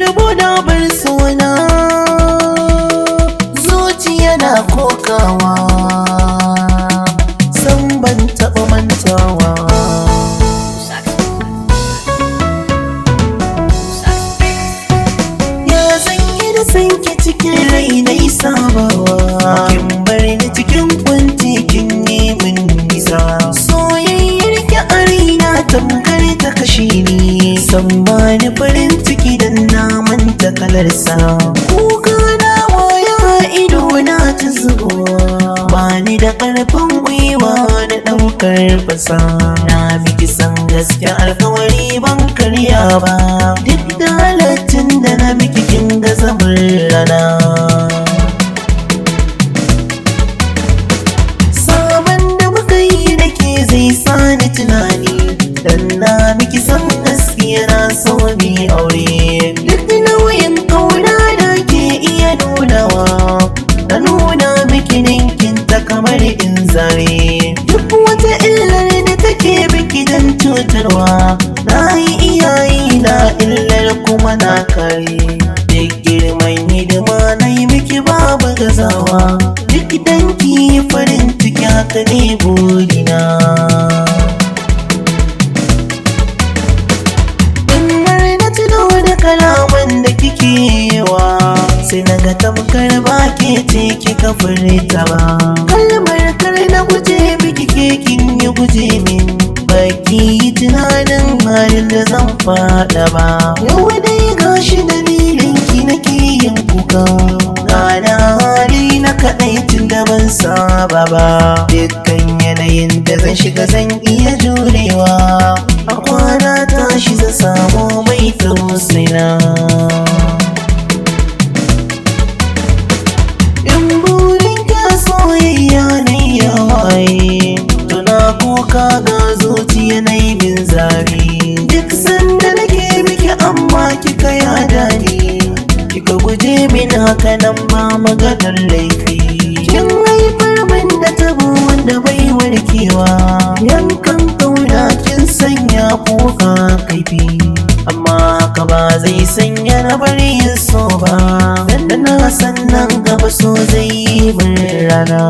rabo na bar suna, zuciya na kokawa, san ban taɓa mantawa. Ya zan yi da sanke cikin rai na sabawa, kin bar ni cikin kwanci kin yi min nisa. Soyayyar ki a raina tamkar ta kashe ni, san bani farin ciki dan na manta kalarsa. Kuka na waya ido na ta zubowa, bani da ƙarfin gwiwa na ɗaukar fasa. Na miki san gaske alkawari ban karya ba, duk da halaccin da na miki kin ga zaman rana. Sabon da muka yi da ke zai sani tunani, dan na miki san gaskiya na so mi aure. Duk nauyin kauna da ke iya nunawa, na nuna miki ninkin ta kamar in zare. Duk wata illar da take biki dan cutarwa, na yi iyayi na illar kuma na kare. Duk girman hidima na yi miki babu gazawa, duk danki farin ciki haka ne burina. Kalaman da kike wa sai na ga tamkar ba ke ce kika furta ba. Kalmar kar na guje miki ke kin yi guje min, baki tunanin halin da zan fada ba. Yau dai gashi dalilin ki nake yin kuka, gana hali na kaɗai tun da ban saba ba. Dukkan yanayin da zan shiga zan iya jurewa, a kwana tashi zan samu mai tausina. In burin ka soyayya na yawaye, tuna kuka ga zuciya na yi min zafi. Duk sanda nake miki amma kika yada ni, kika guje min haka nan ma maganar laifi. Kin haifar min da tabo wanda bai warkewa, yankan kauna kin sanya kuka kaifi. Amma haka ba zai sanya na bari yin so ba, dan na san nan gaba so zai yi min rana.